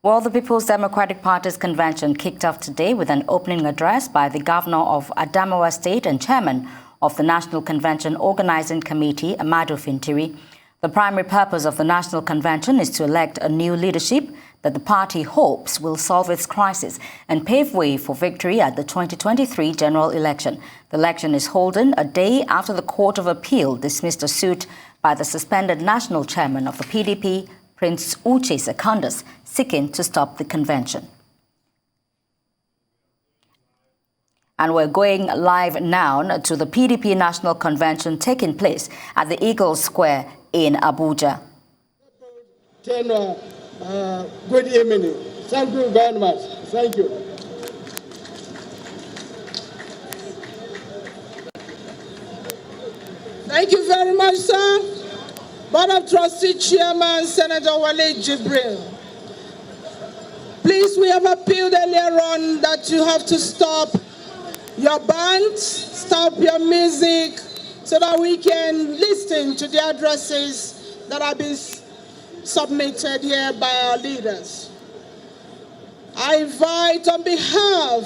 Well, the People's Democratic Party's convention kicked off today with an opening address by the governor of Adamawa State and chairman of the National Convention Organizing Committee, Amadou Fintiri. The primary purpose of the National Convention is to elect a new leadership that the party hopes will solve its crisis and pave way for victory at the 2023 general election. The election is holden a day after the Court of Appeal dismissed a suit by the suspended national chairman of the PDP, Prince Uche Secondus, seeking to stop the convention. And we're going live now to the PDP National Convention taking place at the Eagle Square in Abuja. Good evening. Thank you very much. Thank you. Thank you very much, sir. Board of Trustee Chairman, Senator Wale Jibril. Please, we have appealed earlier on that you have to stop your band, stop your music, so that we can listen to the addresses that have been submitted here by our leaders. I invite on behalf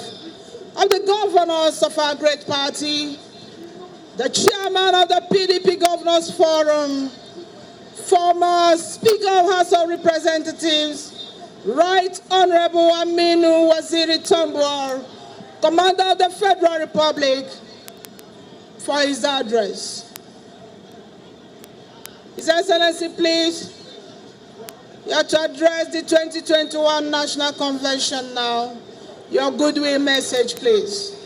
of the governors of our great party, the chairman of the PDP Governors Forum, former Speaker of House of Representatives, Right Honorable Aminu Waziri Tambuwal, Commander of the Federal Republic, for his address. His Excellency, please, you have to address the 2021 National Convention now. Your goodwill message, please.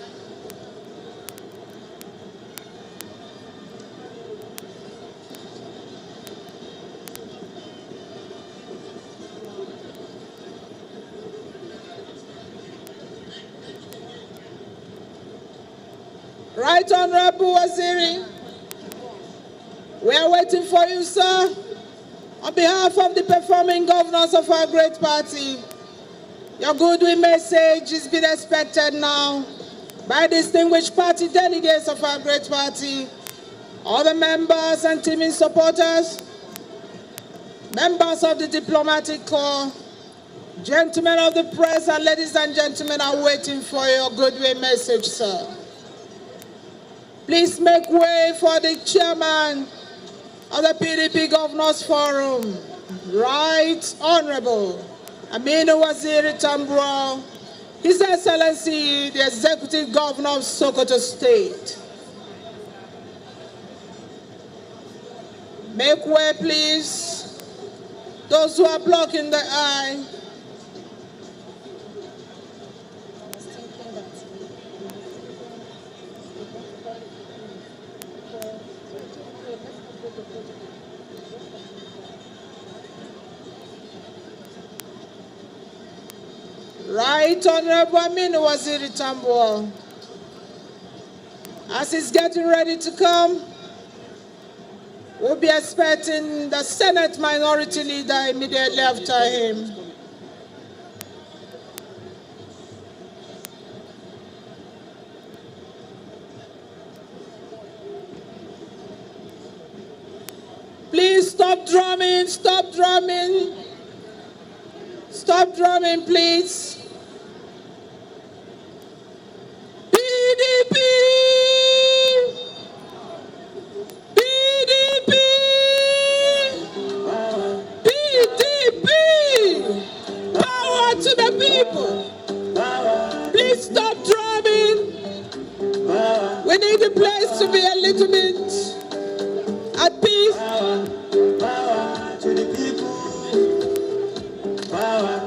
Right Honorable Waziri, we are waiting for you, sir. On behalf of the performing governors of our great party, your goodwill message is being expected now by distinguished party delegates of our great party, all the members and teaming supporters, members of the diplomatic corps, gentlemen of the press, and ladies and gentlemen are waiting for your goodwill message, sir. Please make way for the chairman of the PDP Governors Forum, Right Honorable Aminu Waziri Tambuwal, His Excellency, the Executive Governor of Sokoto State. Make way, please. Those who are blocking the eye. Right Honorable Aminu Waziri Tambuwal. As he's getting ready to come, we'll be expecting the Senate Minority Leader immediately after him. Please stop drumming, stop drumming. Stop drumming, please. PDP! PDP! PDP! Power to the people! Please stop drumming. We need the place to be a little bit at peace. Power to the people. Power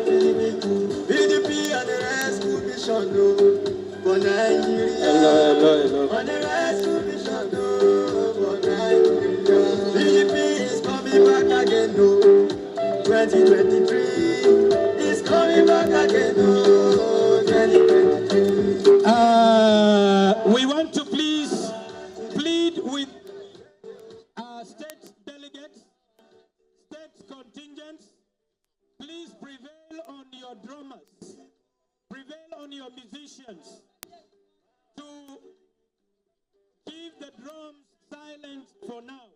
to the people. PDP and the rest will be shut down for Nigeria. Hello. And the rest will be shut down for Nigeria. PDP is coming back again, no. 2023 is coming back again, no. 2023. We want to plead with our state delegates, state contingents. Please prevail on your drummers, prevail on your musicians to keep the drums silent for now.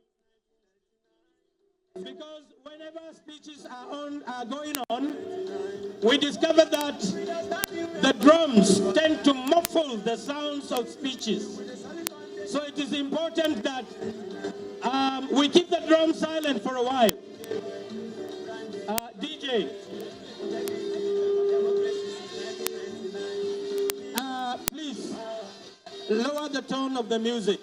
Because whenever speeches are going on, we discover that the drums tend to muffle the sounds of speeches. So it is important that we keep the drum silent for a while. DJ, please lower the tone of the music.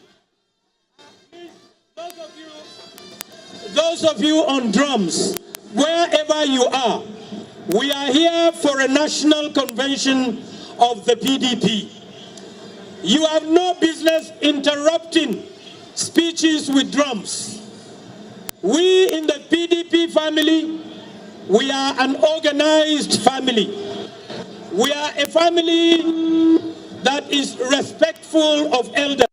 Those of you on drums, wherever you are, we are here for a national convention of the PDP. You have no business interrupting speeches with drums. We in the PDP family, we are an organized family. We are a family that is respectful of elders.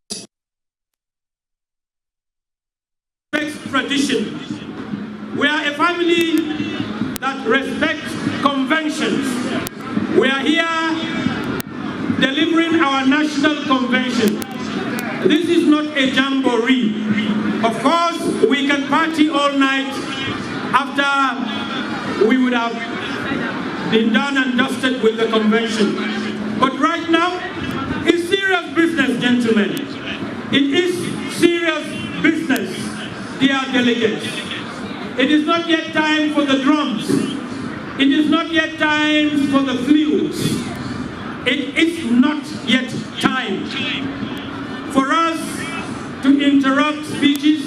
Tradition. We are a family that respects conventions. We are here delivering our national convention. This is not a jamboree. Of course, we can party all night after we would have been done and dusted with the convention. But right now, it's serious business, gentlemen. It is serious business, dear delegates. It is not yet time for the drums. It is not yet time for the flutes. It is not yet time for us to interrupt speeches,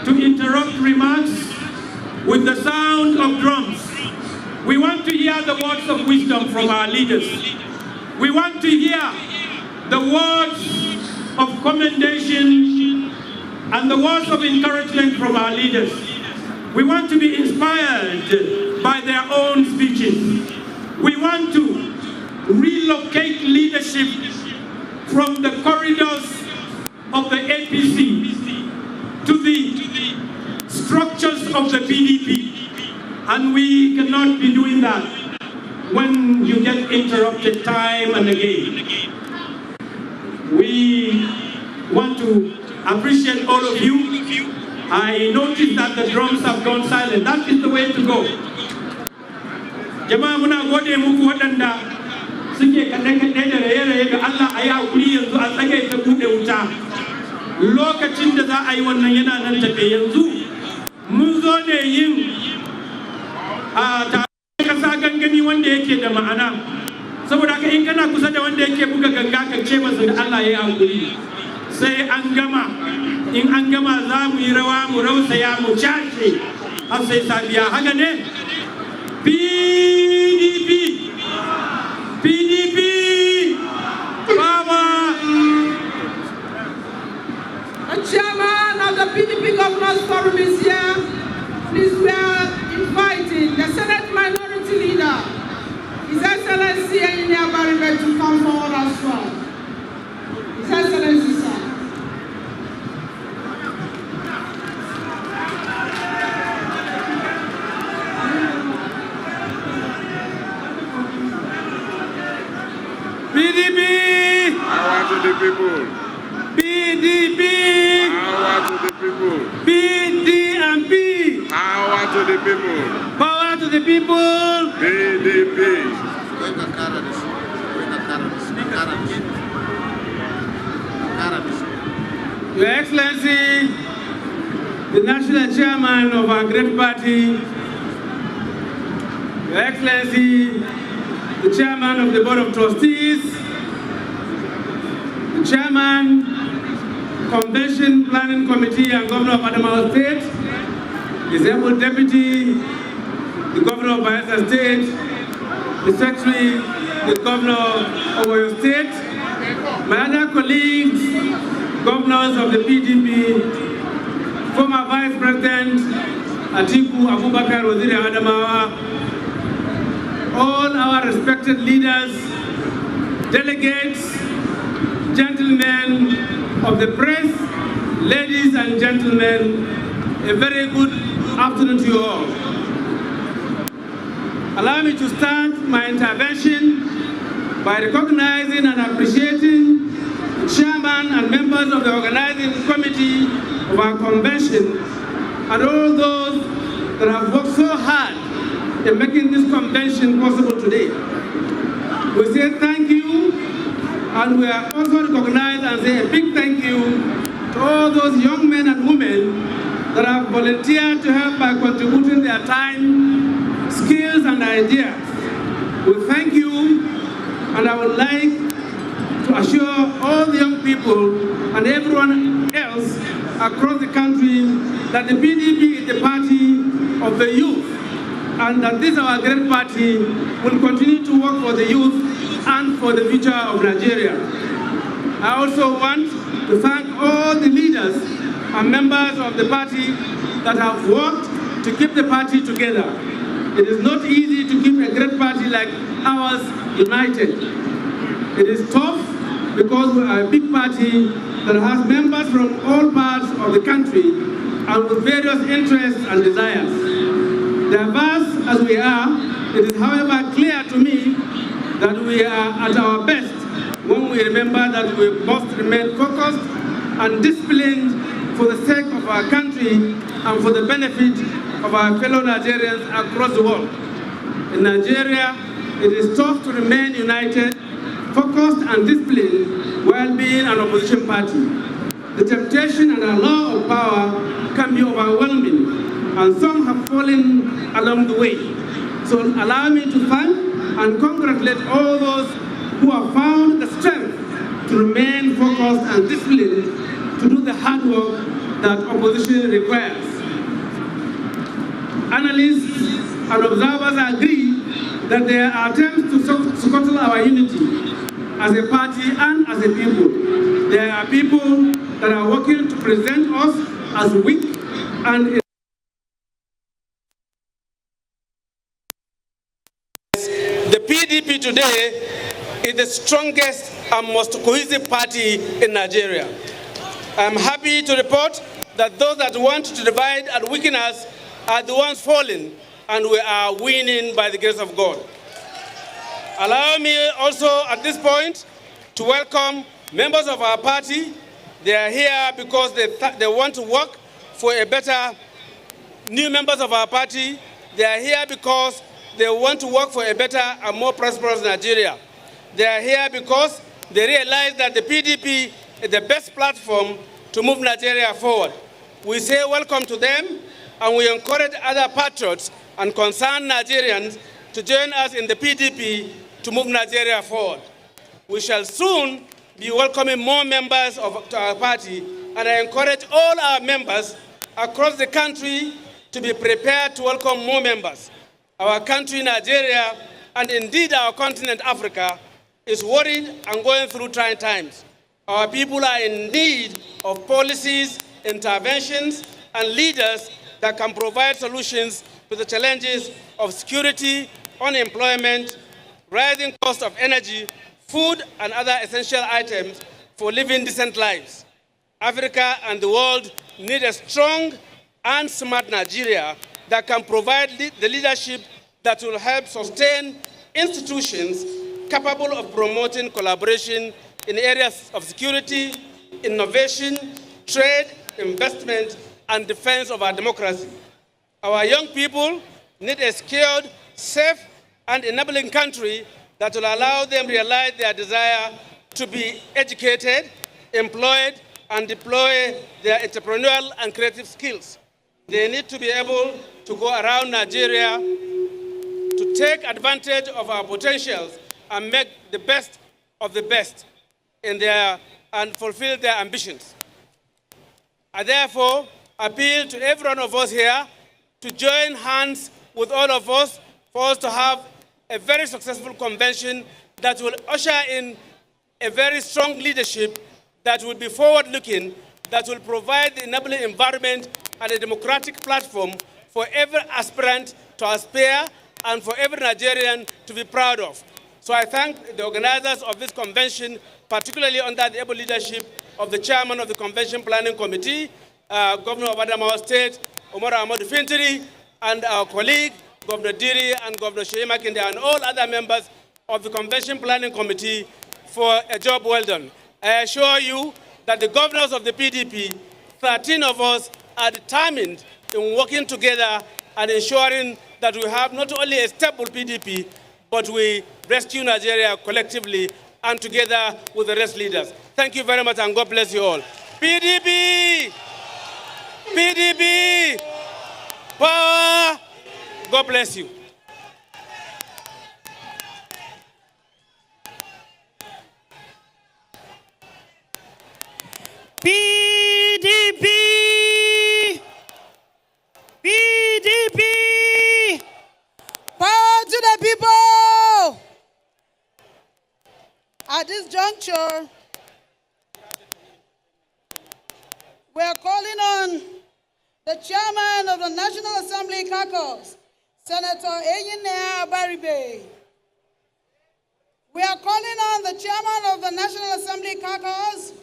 to interrupt remarks with the sound of drums. We want to hear the words of wisdom from our leaders. We want to hear the words of commendation and the words of encouragement from our leaders. We want to be inspired by their own speeches. We want to relocate leadership from the corridors of the APC to the structures of the PDP. And we cannot be doing that when you get interrupted time and again. We want to appreciate all of you. I noticed that the drums have gone silent. That is the way to go. Jama'a muna gode muku waɗanda suke kaɗe-kaɗe da raye-raye ga Allah a yi haƙuri yanzu a tsage ta buɗe wuta. Lokacin da za a yi wannan yana nan tafe yanzu. Mun zo ne yin taron ƙasa gangami wanda yake da ma'ana. Saboda haka in kana kusa da wanda yake buga ganga ka ce masa da Allah ya yi haƙuri. Sai an gama, in an gama za mu yi rawa mu rausaya mu cashe har sai safiya. Haka ne? PDP! PDP! Power! The chairman of the PDP Governors Forum is here. Please, we are inviting the Senate Minority Leader, His Excellency Engineer Baribe, to come forward as well. His Excellency, sir. PDP! Power to the people. PDP! Power to the people. PDP! Power to the people. Power to the people! PDP. Your Excellency, the National Chairman of our great party, Your Excellency, the Chairman of the Board of Trustees, the Chairman, Convention Planning Committee and Governor of Adamawa State, His able Deputy, the Governor of Bayelsa State, the Secretary, the Governor of Oyo State, my other colleagues, Governors of the PDP, former Vice President Atiku Abubakar Waziri Adamawa, all our respected leaders, delegates, gentlemen of the press, ladies and gentlemen, a very good afternoon to you all. Allow me to start my intervention by recognizing and appreciating the chairman and members of the organizing committee of our convention and all those that have worked so hard in making this convention possible today. We say thank you, and we are also recognize and say a big thank you to all those young men and women that have volunteered to help by contributing their time, skills, and ideas. We thank you, and I would like to assure all the young people and everyone else across the country that the PDP is the party of the youth, and that this our great party will continue to work for the youth and for the future of Nigeria. I also want to thank all the leaders and members of the party that have worked to keep the party together. It is not easy to keep a great party like ours united. It is tough because we are a big party that has members from all parts of the country and with various interests and desires. Diverse as we are, it is however clear to me that we are at our best when we remember that we must remain focused and disciplined for the sake of our country and for the benefit of our fellow Nigerians across the world. In Nigeria, it is tough to remain united, focused and disciplined while being an opposition party. The temptation and allure of power can be overwhelming, and some have fallen along the way. So allow me to thank and congratulate all those who have found the strength to remain focused and disciplined to do the hard work that opposition requires. Analysts and observers agree that there are attempts to scuttle our unity as a party and as a people. There are people that are working to present us as weak and the PDP today is the strongest and most cohesive party in Nigeria. I'm happy to report that those that want to divide and weaken us are the ones falling, and we are winning by the grace of God. Allow me also at this point to welcome members of our party. They are here because they want to work for a better, new members of our party. They are here because they want to work for a better and more prosperous Nigeria. They are here because they realize that the PDP is the best platform to move Nigeria forward. We say welcome to them, and we encourage other patriots and concerned Nigerians to join us in the PDP to move Nigeria forward. We shall soon be welcoming more members to our party, and I encourage all our members across the country to be prepared to welcome more members. Our country, Nigeria, and indeed our continent, Africa, is worried and going through trying times. Our people are in need of policies, interventions, and leaders that can provide solutions to the challenges of security, unemployment, rising cost of energy, food, and other essential items for living decent lives. Africa and the world need a strong and smart Nigeria that can provide the leadership that will help sustain institutions capable of promoting collaboration in areas of security, innovation, trade, investment, and defense of our democracy. Our young people need a skilled, safe, and enabling country that will allow them to realize their desire to be educated, employed, and deploy their entrepreneurial and creative skills. They need to be able to go around Nigeria to take advantage of our potentials and make the best of the best and fulfill their ambitions. I therefore appeal to every one of us here to join hands with all of us for us to have a very successful convention that will usher in a very strong leadership that will be forward-looking, that will provide the enabling environment and a democratic platform for every aspirant to aspire and for every Nigerian to be proud of. So I thank the organizers of this convention, particularly under the able leadership of the chairman of the Convention Planning Committee, Governor of Adamawa State, Umar Ahmadu Fintiri, and our colleague, Governor Diri and Governor Sheyi Makinde, and all other members of the Convention Planning Committee for a job well done. I assure you that the governors of the PDP, 13 of us, are determined in working together and ensuring that we have not only a stable PDP, but we rescue Nigeria collectively and together with the rest leaders. Thank you very much, and God bless you all. PDP! PDP! Power! God bless you. PDP! PDP! Power to the people! At this juncture, we are calling on the chairman of the National Assembly Caucus, Senator Enyinnaya Abaribe. We are calling on the chairman of the National Assembly Caucus,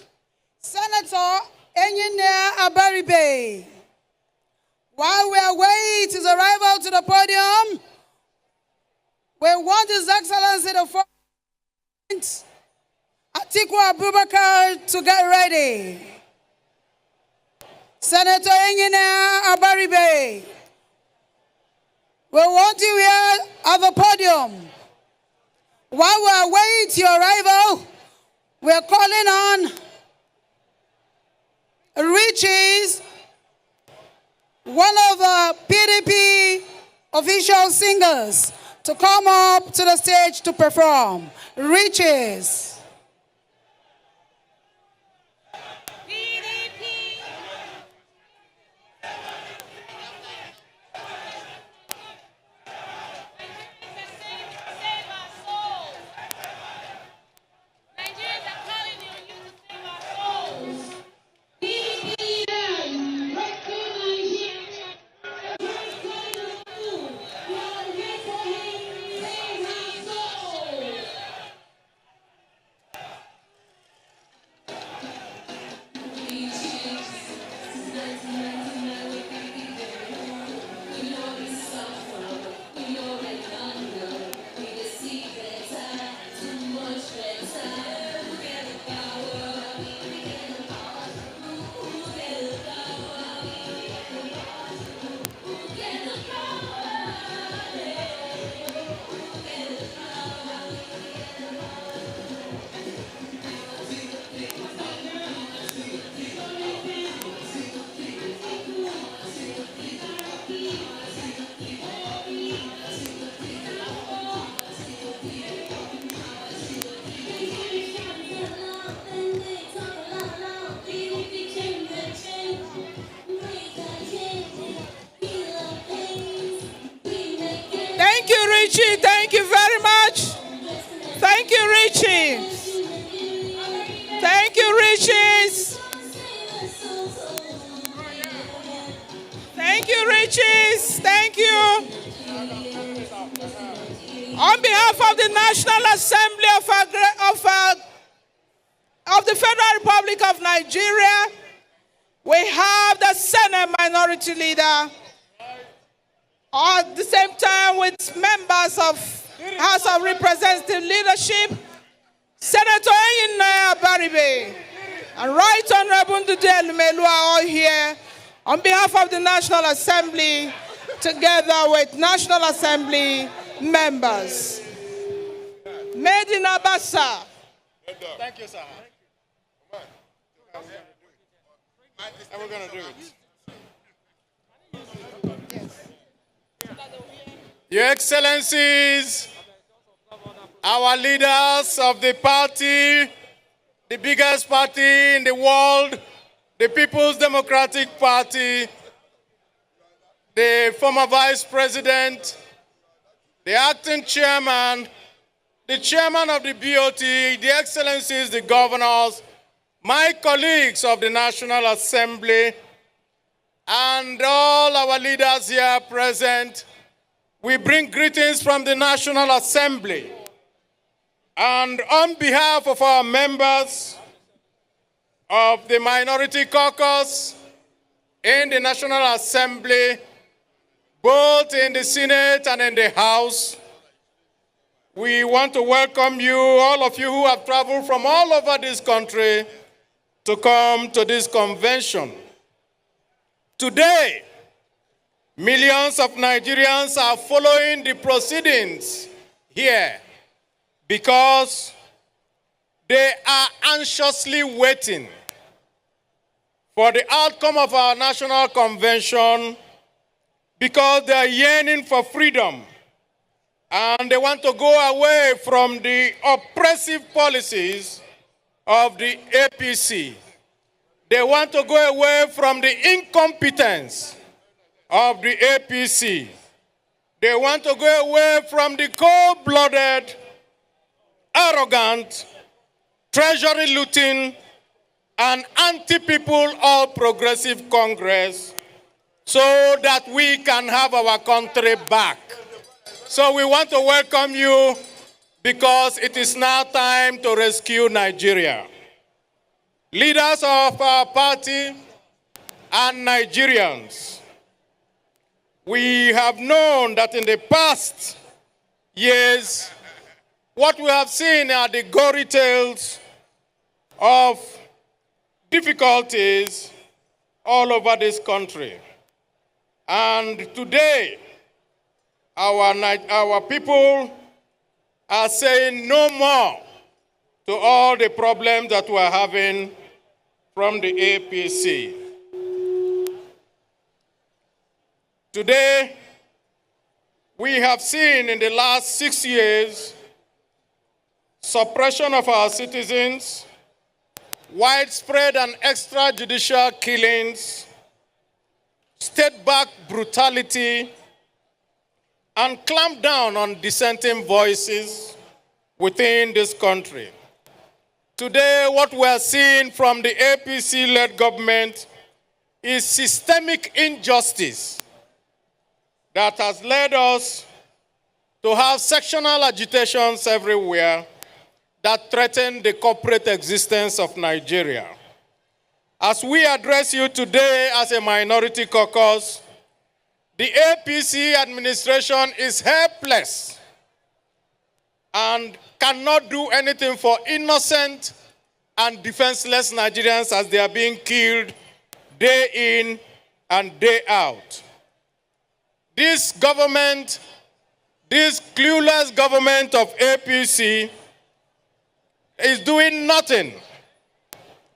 Senator Enyinnaya Abaribe. While we await his arrival to the podium, we want His Excellency the President Atiku Abubakar to get ready. Senator Enyinnaya Abaribe, we want you here at the podium. While we await your arrival, we are calling on Riches, one of the PDP official singers, to come up to the stage to perform. Riches. Richie, thank you very much. Thank you, Richie. Thank you, Riches. Thank you, Riches. Thank you. On behalf of the National Assembly of the Federal Republic of Nigeria, we have the Senate Minority Leader. At the same time, with members of House of Representative leadership, Senator Enyinnaya Abaribe and Right Honorable Ndudi Elumelu are all here on behalf of the National Assembly, together with National Assembly members. Made in Abasa. Thank you, sir. How are we going to do it? Your Excellencies, our leaders of the party, the biggest party in the world, the People's Democratic Party, the former Vice President, the acting chairman, the chairman of the BOT, the Excellencies, the governors, my colleagues of the National Assembly, and all our leaders here present, we bring greetings from the National Assembly. And on behalf of our members of the Minority Caucus in the National Assembly, both in the Senate and in the House, we want to welcome you, all of you who have traveled from all over this country to come to this convention. Today Millions of Nigerians are following the proceedings here because they are anxiously waiting for the outcome of our national convention because they are yearning for freedom and they want to go away from the oppressive policies of the APC. They want to go away from the incompetence of the APC. They want to go away from the cold-blooded, arrogant, treasury-looting, and anti-people all-progressive Congress so that we can have our country back. So we want to welcome you because it is now time to rescue Nigeria. Leaders of our party and Nigerians, we have known that in the past years, what we have seen are the gory tales of difficulties all over this country. And today, our people are saying no more to all the problems that we're having from the APC. Today, we have seen in the last 6 years suppression of our citizens, widespread and extrajudicial killings, state-backed brutality, and clamp down on dissenting voices within this country. Today, what we are seeing from the APC-led government is systemic injustice that has led us to have sectional agitations everywhere that threaten the corporate existence of Nigeria. As we address you today as a minority caucus, the APC administration is helpless and cannot do anything for innocent and defenseless Nigerians as they are being killed day in and day out. This government, this clueless government of APC is doing nothing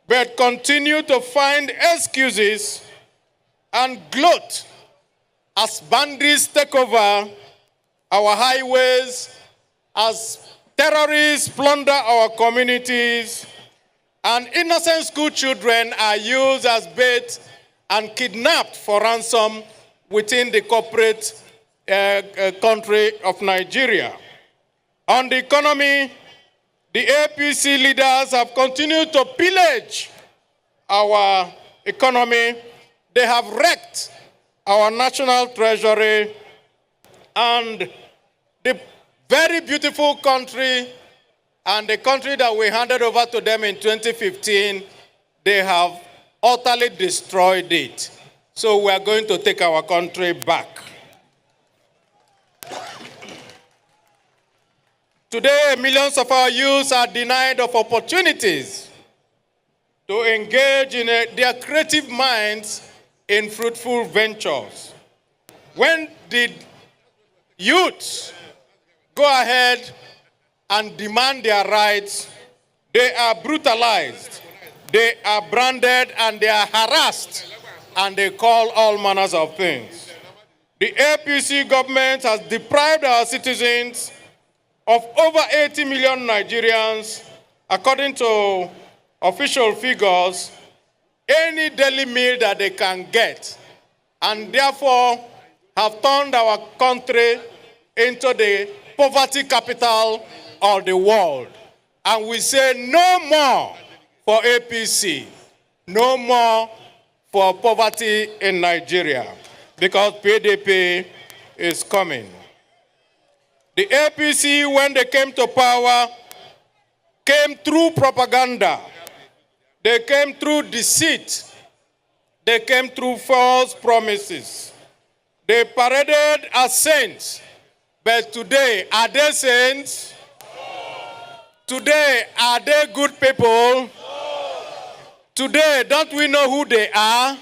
but continue to find excuses and gloat as bandits take over our highways, as terrorists plunder our communities, and innocent school children are used as bait and kidnapped for ransom within the corporate country of Nigeria. On the economy, the APC leaders have continued to pillage our economy. They have wrecked our national treasury, and the very beautiful country and the country that we handed over to them in 2015, they have utterly destroyed it. So we are going to take our country back. Today, millions of our youths are denied of opportunities to engage in their creative minds in fruitful ventures. When did youths go ahead and demand their rights, they are brutalized, they are branded, and they are harassed, and they call all manners of things. The APC government has deprived our citizens of over 80 million Nigerians, according to official figures, any daily meal that they can get, and therefore have turned our country into the poverty capital of the world. And we say no more for APC, no more for poverty in Nigeria, because PDP is coming. The APC, when they came to power, came through propaganda. They came through deceit. They came through false promises. They paraded as saints. But today, are they saints? Today, are they good people? Today, don't we know who they are?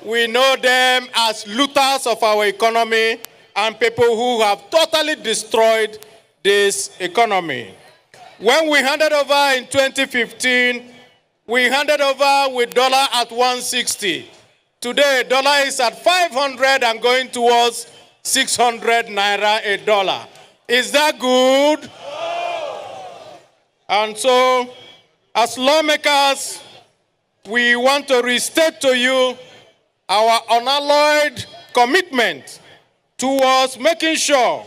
We know them as looters of our economy and people who have totally destroyed this economy. When we handed over in 2015, we handed over with dollar at 160. Today, dollar is at 500 and going towards 600 naira a dollar. Is that good? And so, as lawmakers, we want to restate to you our unalloyed commitment towards making sure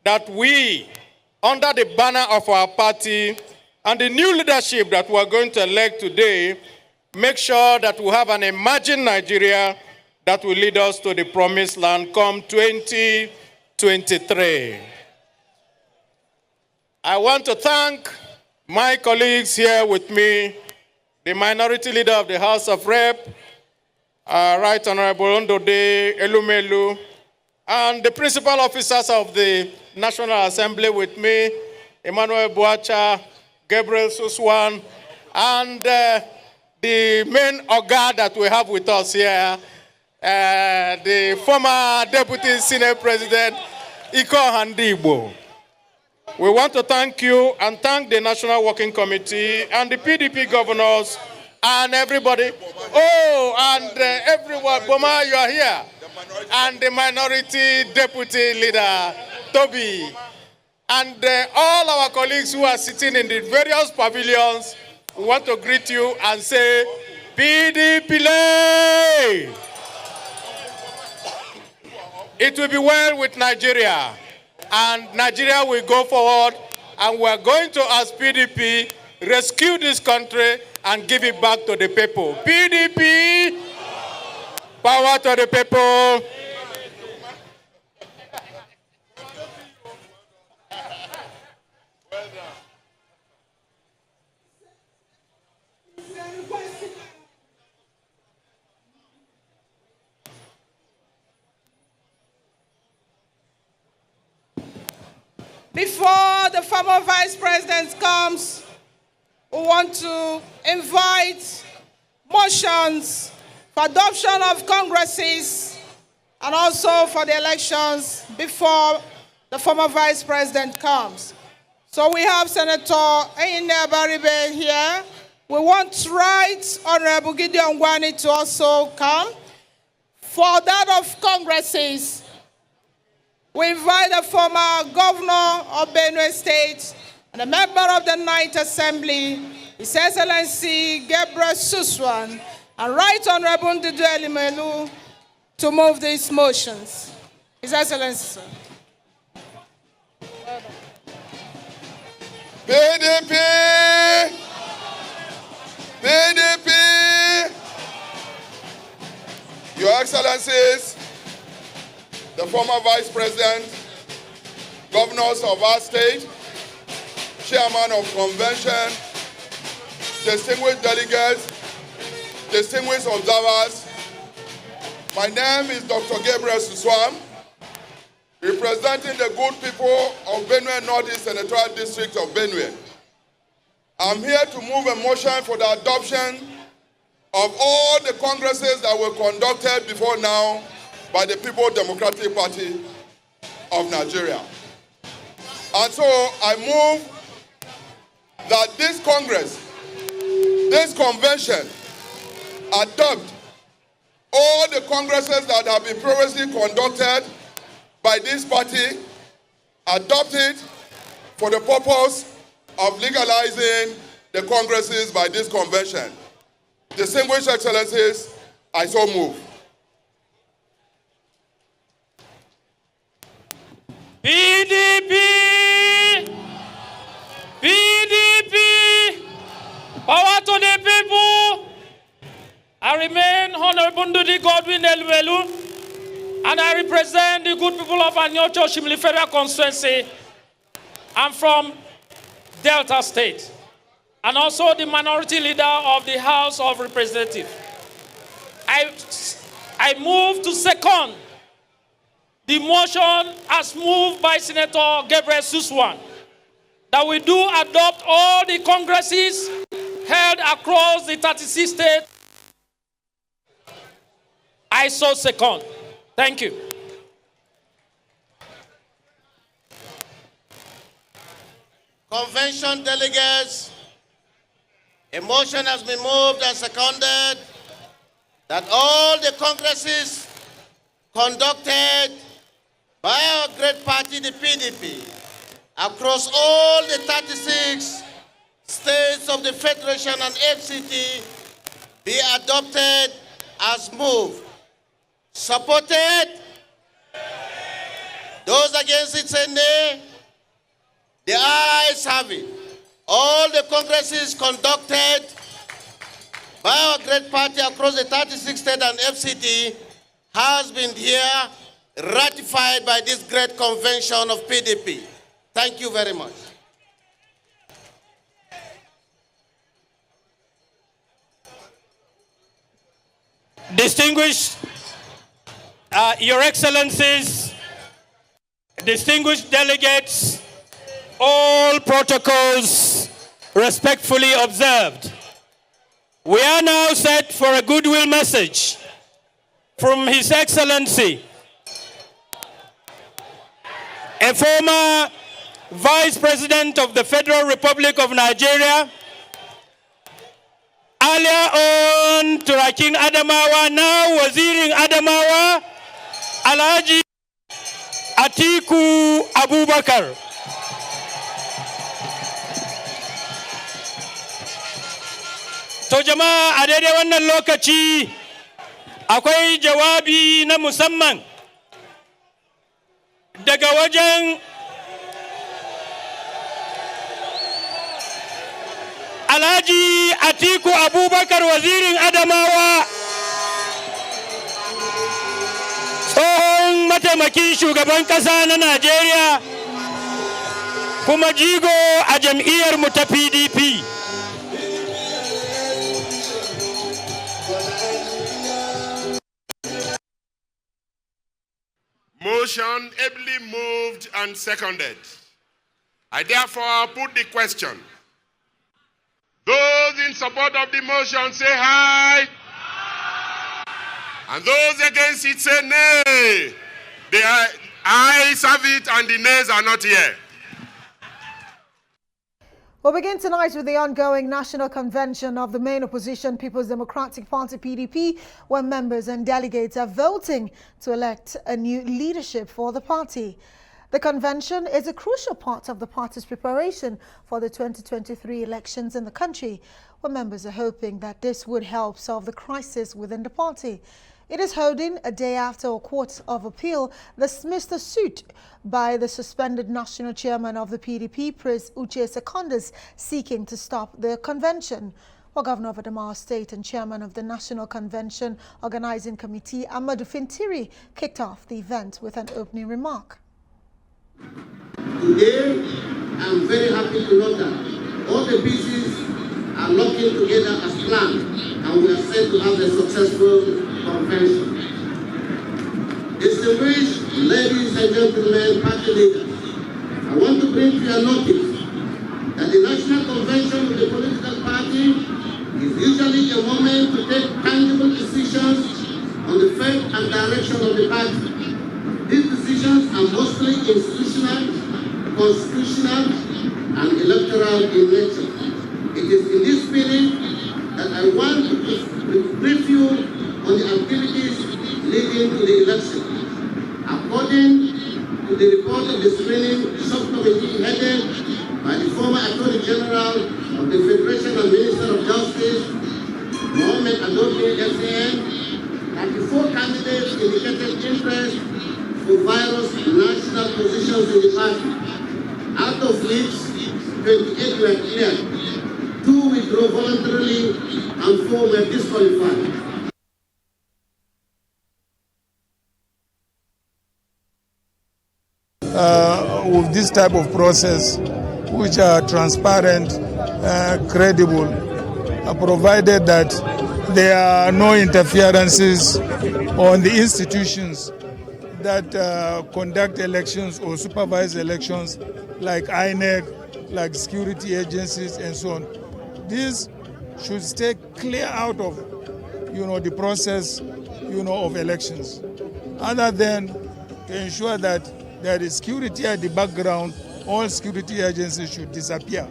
that we, under the banner of our party and the new leadership that we're going to elect today, make sure that we have an emerging Nigeria that will lead us to the promised land come 2023. I want to thank my colleagues here with me, the Minority Leader of the House of Rep, Right Honorable Ondode Elumelu, and the principal officers of the National Assembly with me, Emmanuel Boacha, Gabriel Suswan, and the main Oga that we have with us here, the former Deputy Senate President, Iko Handibo. We want to thank you and thank the National Working Committee and the PDP governors and everybody. Oh, and everyone. Boma, you are here. And the Minority Deputy Leader, Toby. And all our colleagues who are sitting in the various pavilions, we want to greet you and say, PDP lay! It will be well with Nigeria. And Nigeria will go forward, and we are going to, as PDP, rescue this country and give it back to the people. PDP, power to the people. Before the former Vice President comes, we want to invite motions for adoption of congresses and also for the elections before the former Vice President comes. So we have Senator Eyine Baribe here. We want Right Honorable Gideon Wani to also come. For that of congresses, we invite the former governor of Benue State and a member of the Ninth Assembly, His Excellency Gabriel Suswan, and Right Honorable Ndudi Elumelu to move these motions. His Excellency, sir. PDP! PDP! Your Excellencies, the former Vice President, governors of our state, chairman of convention, distinguished delegates, distinguished observers, my name is Dr. Gabriel Suswan, representing the good people of Benue Northeast Senatorial District of Benue. I'm here to move a motion for the adoption of all the congresses that were conducted before now by the People's Democratic Party of Nigeria. And so I move that this Congress, this convention, adopt all the congresses that have been previously conducted by this party, adopt it for the purpose of legalizing the congresses by this convention. Distinguished Excellencies, I so move. PDP! PDP! Power to the people! I remain Honorable Ndudi Godwin Elumelu, and I represent the good people of Anyocho Shimli Federal Constituency. I'm from Delta State, and also the Minority Leader of the House of Representatives. I move to second the motion as moved by Senator Gabriel Suswan, that we do adopt all the congresses held across the 36 states I so second. Thank you. Convention delegates, a motion has been moved and seconded that all the congresses conducted by our great party, the PDP, across all the 36 states of the Federation and FCT be adopted as moved. Supported? Those against it say nay. The ayes have it. All the congresses conducted by our great party across the 36 states and FCT has been here ratified by this great convention of PDP. Thank you very much. Distinguished Your Excellencies, distinguished delegates, all protocols respectfully observed. We are now set for a goodwill message from His Excellency, a former Vice President of the Federal Republic of Nigeria, earlier on Turakin Adamawa, now Wazirin Adamawa, Alhaji Atiku Abubakar. To jama'a a daidai wannan lokaci akwai jawabi na musamman daga wajen Alhaji Atiku Abubakar, Wazirin Adamawa, tsohon mataimakin shugaban ƙasa na Najeriya, kuma jigo a jam'iyyar mu ta PDP. Motion ably moved and seconded. I therefore put the question. Those in support of the motion say aye. And those against it say nay. The ayes have it and the nays are not here. We'll begin tonight with the ongoing National Convention of the main opposition People's Democratic Party PDP, where members and delegates are voting to elect a new leadership for the party. The convention is a crucial part of the party's preparation for the 2023 elections in the country, where members are hoping that this would help solve the crisis within the party. It is holding a day after a court of appeal dismissed a suit by the suspended national chairman of the PDP, Prince Uche Secondus, seeking to stop the convention. Well, Governor of Adamawa State and Chairman of the National Convention Organizing Committee, Amadou Fintiri, kicked off the event with an opening remark. Today, I'm very happy to note that all the pieces are locking together as planned, and we are set to have a successful convention. Distinguished ladies and gentlemen, party leaders, I want to bring to your notice that the National Convention of the political party is usually a moment to take tangible decisions on the fate and direction of the party. These decisions are mostly institutional, constitutional, and electoral in nature. It is in this spirit that I want to brief you on the activities leading to the election. According to the report of the screening subcommittee headed by the former Attorney General of the Federation and Minister of Justice, Mohamed Adobe FCN, 34 candidates indicated interest for various national positions in the party, out of which 28 were cleared, 2 withdrew voluntarily, and 4 were disqualified. With this type of process, which are transparent, credible, provided that there are no interferences on the institutions that conduct elections or supervise elections, like INEC, like security agencies, and so on. This should stay clear out of, the process, of elections, other than to ensure that there is security at the background. All security agencies should disappear.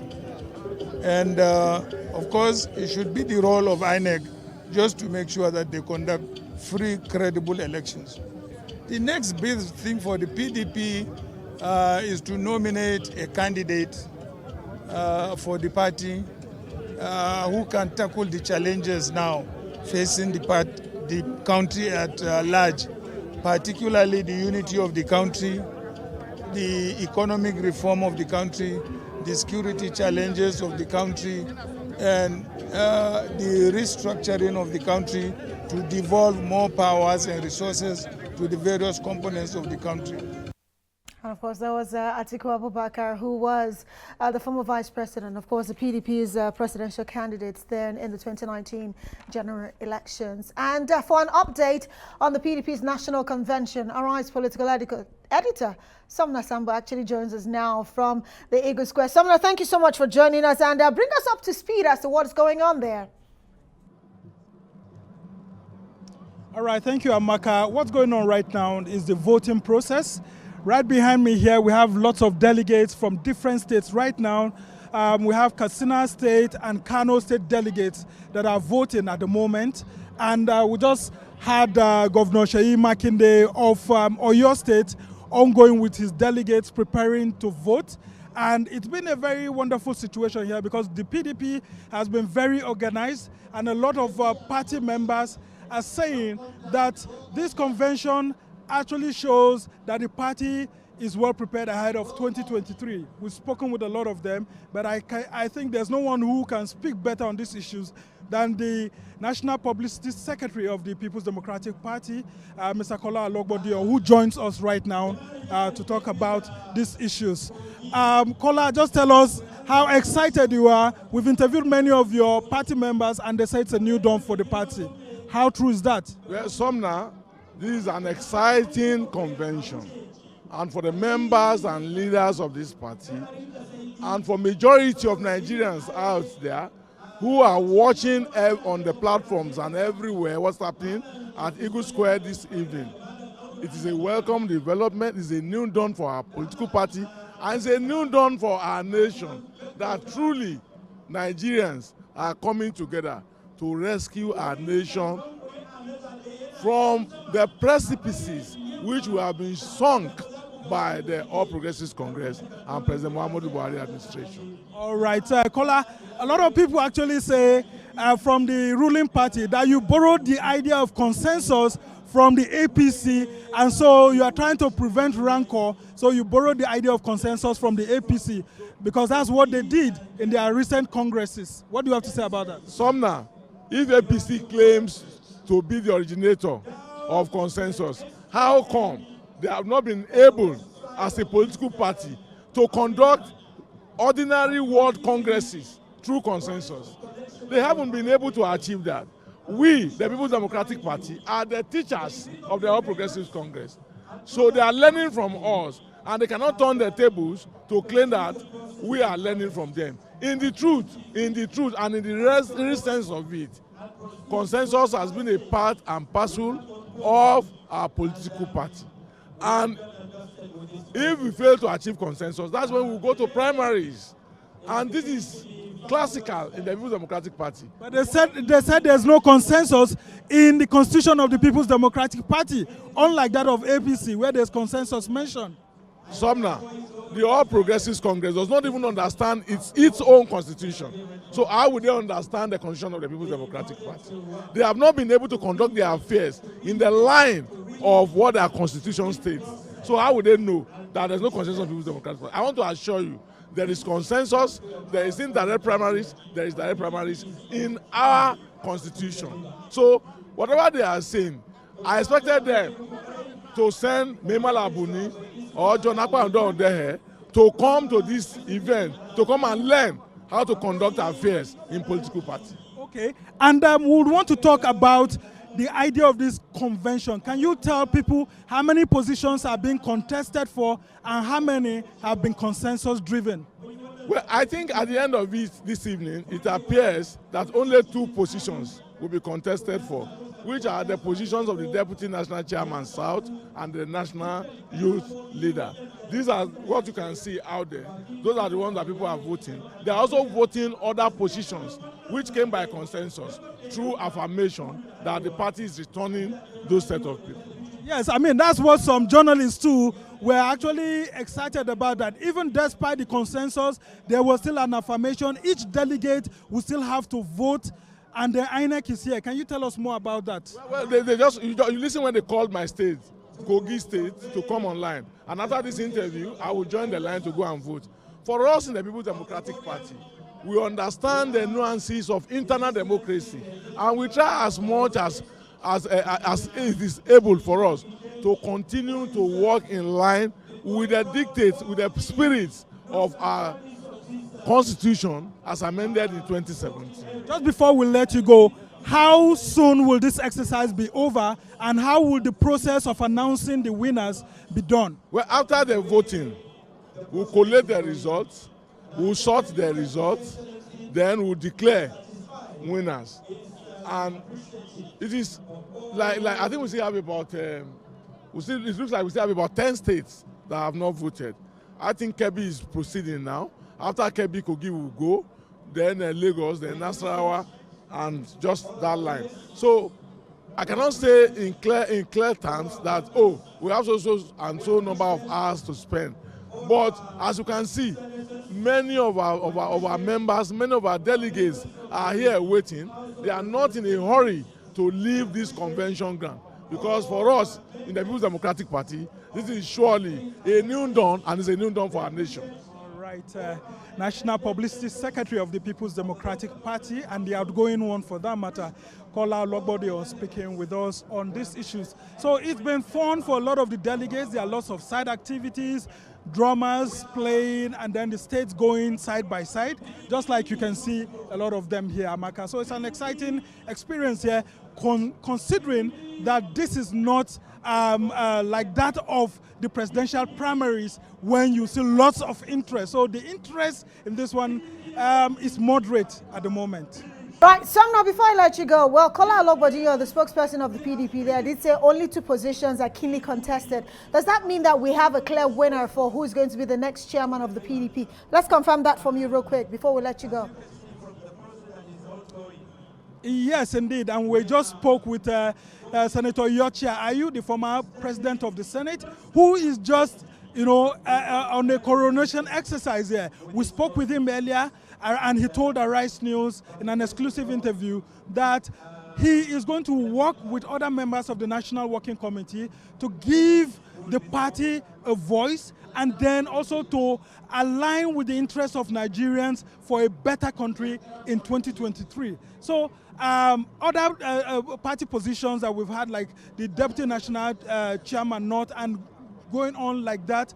And of course, it should be the role of INEC just to make sure that they conduct free, credible elections. The next big thing for the PDP is to nominate a candidate for the party who can tackle the challenges now facing the country at large, particularly the unity of the country, the economic reform of the country, the security challenges of the country, and the restructuring of the country to devolve more powers and resources to the various components of the country. And of course, that was Atiku Abubakar, who was the former vice president, of course, the PDP's presidential candidates then in the 2019 general elections. And for an update on the PDP's national convention, Arise political editor Somna Sambo actually joins us now from the Eagle Square. Somna, thank you so much for joining us, and bring us up to speed as to what's going on there. All right, thank you, Amaka. What's going on right now is the voting process. Right behind me here, we have lots of delegates from different states. Right now, we have Katsina State and Kano State delegates that are voting at the moment. And we just had Governor Seyi Makinde of Oyo State ongoing with his delegates preparing to vote. And it's been a very wonderful situation here because the PDP has been very organized, and a lot of party members are saying that this convention actually shows that the party is well prepared ahead of 2023. We've spoken with a lot of them, but I think there's no one who can speak better on these issues than the National Publicity Secretary of the People's Democratic Party, Mr. Kola Alogbodiyo, who joins us right now to talk about these issues. Kola, just tell us how excited you are. We've interviewed many of your party members, and they say it's a new dawn for the party. How true is that? Well, Somna, this is an exciting convention, and for the members and leaders of this party, and for majority of Nigerians out there who are watching on the platforms and everywhere what's happening at Eagle Square this evening. It is a welcome development. It's a new dawn for our political party, and it's a new dawn for our nation, that truly Nigerians are coming together to rescue our nation from the precipices which we have been sunk by the All Progressives Congress and President Muhammadu Buhari administration. All right, Kola, a lot of people actually say from the ruling party that you borrowed the idea of consensus from the APC, and so you are trying to prevent rancor, so you borrowed the idea of consensus from the APC, because that's what they did in their recent congresses. What do you have to say about that? Somna, if APC claims to be the originator of consensus, how come they have not been able, as a political party, to conduct ordinary world congresses through consensus? They haven't been able to achieve that. We, the People's Democratic Party, are the teachers of the All Progressives Congress. So they are learning from us, and they cannot turn their tables to claim that we are learning from them. In the truth, and in the real sense of it, consensus has been a part and parcel of our political party. And if we fail to achieve consensus, that's when we go to primaries. And this is classical in the People's Democratic Party. But they said there's no consensus in the constitution of the People's Democratic Party, unlike that of APC, where there's consensus mentioned. Somna, the All Progressives Congress does not even understand its own constitution. So how would they understand the constitution of the People's Democratic Party? They have not been able to conduct their affairs in the line of what their constitution states. So how would they know that there's no consensus of the People's Democratic Party? I want to assure you, there is consensus, there is indirect primaries, there is direct primaries in our constitution. So whatever they are saying, I expected them to send Memal Abuni or John Akpa to come to this event, to come and learn how to conduct affairs in political party. Okay, and we would want to talk about the idea of this convention. Can you tell people how many positions are being contested for and how many have been consensus driven? Well, I think at the end of it this evening, it appears that only 2 positions will be contested for. which are the positions of the Deputy National Chairman South and the National Youth Leader. These are what you can see out there. Those are the ones that people are voting. They are also voting other positions, which came by consensus through affirmation that the party is returning those set of people. Yes, I mean, that's what some journalists too were actually excited about, that even despite the consensus, there was still an affirmation. Each delegate will still have to vote, and the INEC is here. Can you tell us more about that? Well, you listen when they called my state, Kogi State, to come online. And after this interview, I will join the line to go and vote. For us in the People's Democratic Party, we understand the nuances of internal democracy, and we try as much as it is able for us to continue to work in line with the dictates, with the spirits of our Constitution as amended in 2017. Just before we let you go, how soon will this exercise be over, and how will the process of announcing the winners be done? Well, after the voting, we'll collate the results, we'll sort the results, then we'll declare winners. And it is like I think we still have about it looks like we still have about 10 states that have not voted. I think Kebbi is proceeding now. After Kebbi, Kogi will go, then Lagos, then Nasarawa, and just that line. So I cannot say in clear terms that, oh, we have so and so number of hours to spend. But as you can see, many of our members, many of our delegates are here waiting. They are not in a hurry to leave this convention ground, because for us in the People's Democratic Party, this is surely a new dawn, and it's a new dawn for our nation. All right, National Publicity Secretary of the People's Democratic Party, and the outgoing one for that matter, Kola Ologbode, speaking with us on these issues. So it's been fun for a lot of the delegates. There are lots of side activities, drummers playing, and then the states going side by side, just like you can see a lot of them here, Amaka. So it's an exciting experience here, considering that this is not like that of the presidential primaries, when you see lots of interest. So the interest in this one is moderate at the moment. Right, Sangna, before I let you go, well, Kola Ologbode, the spokesperson of the PDP there, did say only 2 positions are keenly contested. Does that mean that we have a clear winner for who is going to be the next chairman of the PDP? Let's confirm that from you real quick before we let you go. Yes, indeed. And we just spoke with Senator Yochia Ayu, the former president of the Senate, who is just, on a coronation exercise here. We spoke with him earlier, and he told Arise News in an exclusive interview that he is going to work with other members of the National Working Committee to give the party a voice, and then also to align with the interests of Nigerians for a better country in 2023. So other party positions that we've had, like the Deputy National Chairman North, and going on like that,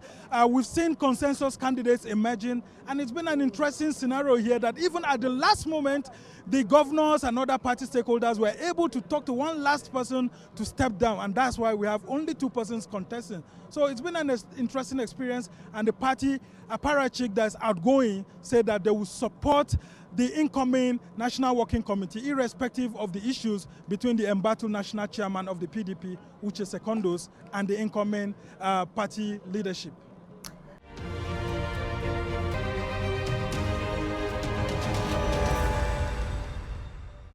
we've seen consensus candidates emerging, and it's been an interesting scenario here that even at the last moment, the governors and other party stakeholders were able to talk to one last person to step down, and that's why we have only 2 persons contesting. So it's been an interesting experience, and the party apparatchik that's outgoing said that they will support the incoming National Working Committee, irrespective of the issues between the embattled national chairman of the PDP, Uche Secondos, and the incoming party leadership.